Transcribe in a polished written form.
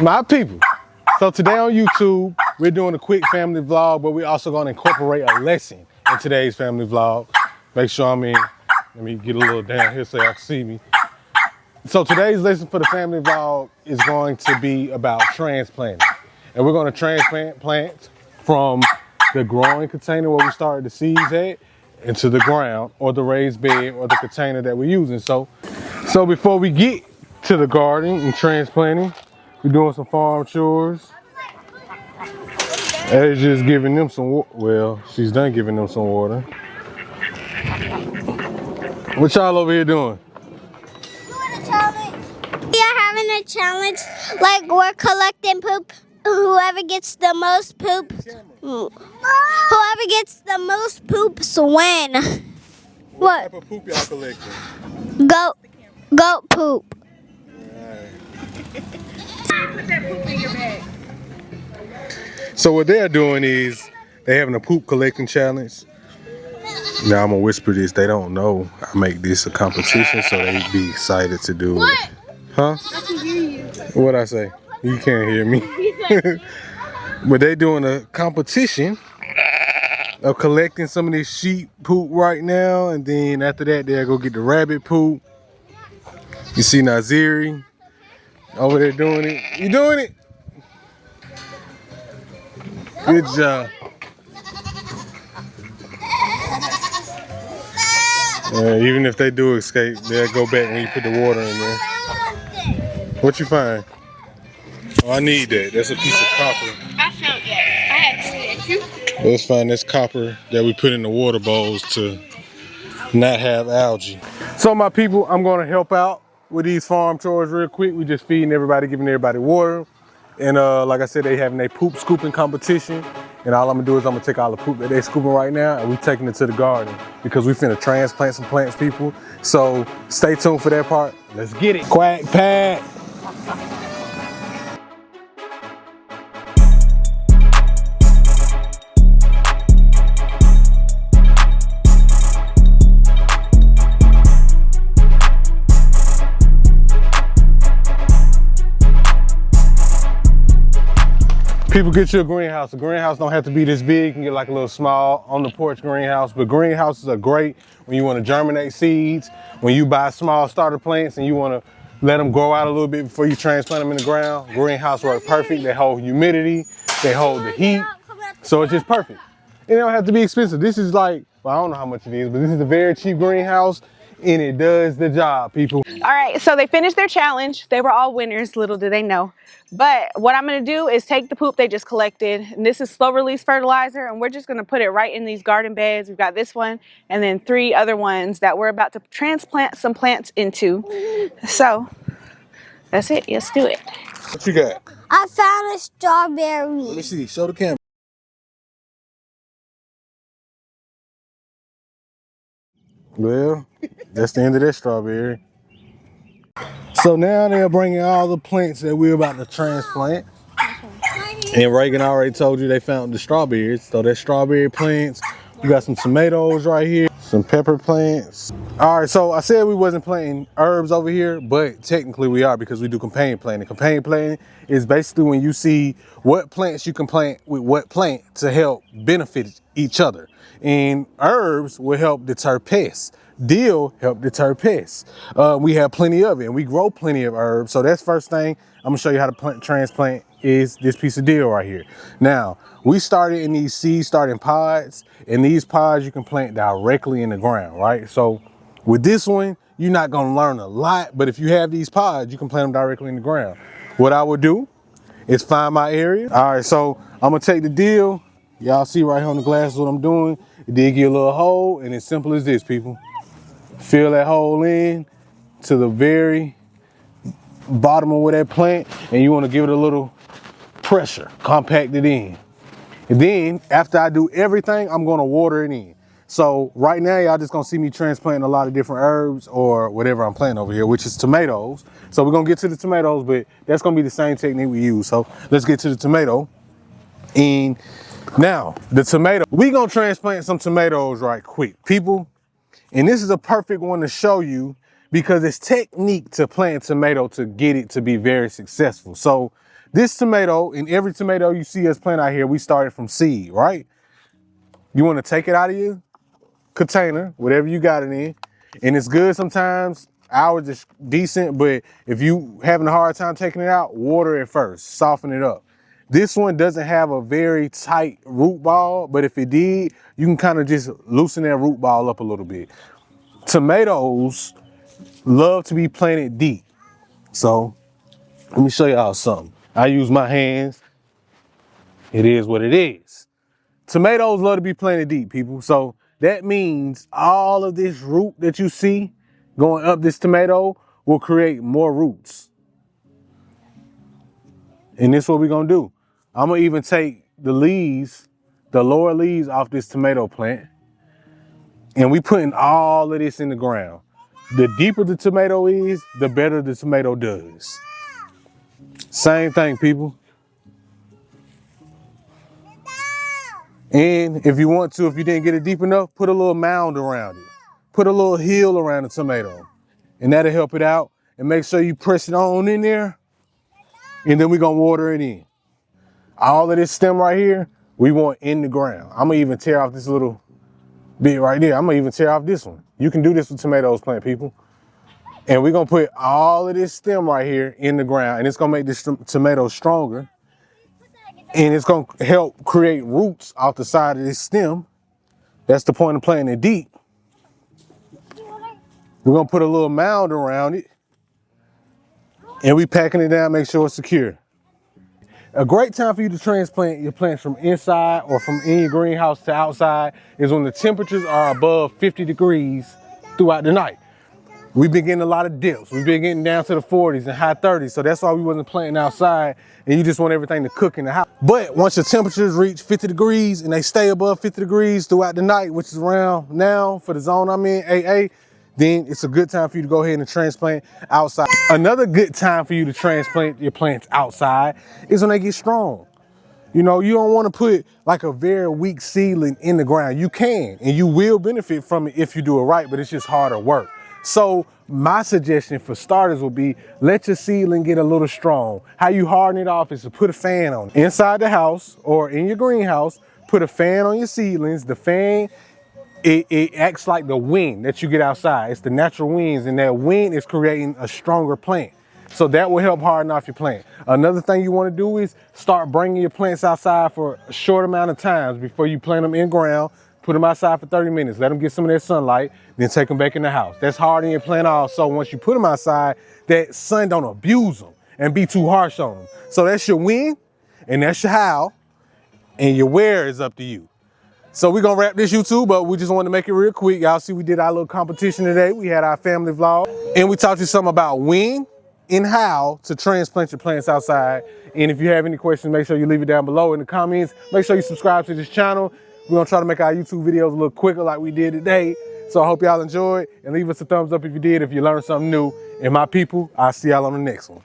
My people, so today on YouTube, we're doing a quick family vlog, but we're also gonna incorporate a lesson in today's family vlog. Make sure I'm in, let me get a little down here so y'all can see me. So today's lesson for the family vlog is going to be about transplanting. And we're gonna transplant plants from the growing container where we started the seeds at into the ground or the raised bed or the container that we're using. So before we get to the garden and transplanting, we're doing some farm chores. Ed's just giving them some water. Well, she's done giving them some water. What y'all over here doing? Doing a challenge. We are having a challenge, like we're collecting poop. Whoever gets the most poop, whoever gets the most poops win. What type of poop y'all collecting? Goat poop. Put that poop in your bag. So what they're doing is they're having a poop collecting challenge. Now I'm gonna whisper this. They don't know I make this a competition, so they be excited to do it. Huh? I can hear you. What'd I say? You can't hear me. But they doing a competition of collecting some of this sheep poop right now, and then after that they'll go get the rabbit poop. You see Naziri over there doing it. You doing it? Good job. Even if they do escape, they'll go back when you put the water in there. What you find? Oh, I need that. That's a piece of copper. I found that. I had to see it. Let's find this copper that we put in the water bowls to not have algae. So my people, I'm gonna help out with these farm chores real quick. We just feeding everybody, giving everybody water. And like I said, they having a poop scooping competition. And all I'm gonna do is I'm gonna take all the poop that they scooping right now and we taking it to the garden because we finna transplant some plants, people. So stay tuned for that part. Let's get it. Quack pack. People, get you a greenhouse. A greenhouse don't have to be this big. You can get like a little small on the porch greenhouse, but greenhouses are great when you want to germinate seeds, when you buy small starter plants and you want to let them grow out a little bit before you transplant them in the ground. Greenhouse work perfect. They hold humidity, they hold the heat, so it's just perfect. It don't have to be expensive. This is like, well, I don't know how much it is, but this is a very cheap greenhouse and it does the job, people. All right, so they finished their challenge. They were all winners, little did they know. But what I'm gonna do is take the poop they just collected, and this is slow release fertilizer, and we're just gonna put it right in these garden beds. We've got this one, and then 3 other ones that we're about to transplant some plants into. So, that's it, let's do it. What you got? I found a strawberry. Let me see, show the camera. Well, that's the end of that strawberry. So now they're bringing all the plants that we're about to transplant. And Reagan already told you they found the strawberries. So that's strawberry plants. We got some tomatoes right here, some pepper plants. All right, so I said we wasn't planting herbs over here, but technically we are because we do companion planting. Companion planting is basically when you see what plants you can plant with what plant to help benefit each other. And herbs will help deter pests. Dill help deter pests. We have plenty of it and we grow plenty of herbs. So that's first thing I'm gonna show you how to plant transplant is this piece of dill right here. Now, we started in these seed starting pods, and these pods you can plant directly in the ground, right? So with this one, you're not gonna learn a lot, but if you have these pods, you can plant them directly in the ground. What I would do is find my area. All right, so I'm gonna take the dill. Y'all see right here on the glass what I'm doing. Dig you a little hole, and it's simple as this, people. Fill that hole in to the very bottom of where that plant, and you want to give it a little pressure, compact it in. And then after I do everything, I'm going to water it in. So right now, y'all just gonna see me transplanting a lot of different herbs or whatever I'm planting over here, which is tomatoes. So we're gonna get to the tomatoes, but that's gonna be the same technique we use. So let's get to the tomato. And now the tomato, we gonna transplant some tomatoes right quick, people. And this is a perfect one to show you because it's technique to plant tomato to get it to be very successful. So this tomato, and every tomato you see us plant out here, we started from seed, right? You want to take it out of your container, whatever you got it in, and it's good sometimes. Ours is decent, but if you having a hard time taking it out, water it first, soften it up. This one doesn't have a very tight root ball, but if it did, you can kind of just loosen that root ball up a little bit. Tomatoes love to be planted deep. So let me show y'all something. I use my hands. It is what it is. Tomatoes love to be planted deep, people. So that means all of this root that you see going up this tomato will create more roots. And this is what we're gonna do. I'm gonna even take the leaves, the lower leaves off this tomato plant, and we putting all of this in the ground. The deeper the tomato is, the better the tomato does. Same thing, people. And if you want to, if you didn't get it deep enough, put a little mound around it. Put a little hill around the tomato, and that'll help it out. And make sure you press it on in there, and then we're gonna water it in. All of this stem right here, we want in the ground. I'm gonna even tear off this little bit right there. I'm gonna even tear off this one. You can do this with tomatoes, plant people. And we're gonna put all of this stem right here in the ground, and it's gonna make this tomato stronger. And it's gonna help create roots off the side of this stem. That's the point of planting it deep. We're gonna put a little mound around it, and we packing it down, make sure it's secure. A great time for you to transplant your plants from inside or from in your greenhouse to outside is when the temperatures are above 50 degrees throughout the night. We've been getting a lot of dips. We've been getting down to the 40s and high 30s. So that's why we wasn't planting outside, and you just want everything to cook in the house. But once your temperatures reach 50 degrees and they stay above 50 degrees throughout the night, which is around now for the zone I'm in, AA, then it's a good time for you to go ahead and transplant outside. Another good time for you to transplant your plants outside is when they get strong. You know, you don't want to put like a very weak seedling in the ground. You can, and you will benefit from it if you do it right, but it's just harder work. So my suggestion for starters would be, let your seedling get a little strong. How you harden it off is to put a fan on it. Inside the house or in your greenhouse, put a fan on your seedlings. The fan, it acts like the wind that you get outside. It's the natural winds, and that wind is creating a stronger plant. So that will help harden off your plant. Another thing you want to do is start bringing your plants outside for a short amount of times before you plant them in ground. Put them outside for 30 minutes, let them get some of that sunlight, then take them back in the house. That's hardening your plant off, so once you put them outside, that sun don't abuse them and be too harsh on them. So that's your when, and that's your how, and your where is up to you. So we're gonna wrap this YouTube, but we just wanted to make it real quick. Y'all see we did our little competition today. We had our family vlog, and we taught you something about when and how to transplant your plants outside. And if you have any questions, make sure you leave it down below in the comments. Make sure you subscribe to this channel. We're gonna try to make our YouTube videos a little quicker like we did today. So I hope y'all enjoyed, and leave us a thumbs up if you did, if you learned something new. And my people, I'll see y'all on the next one.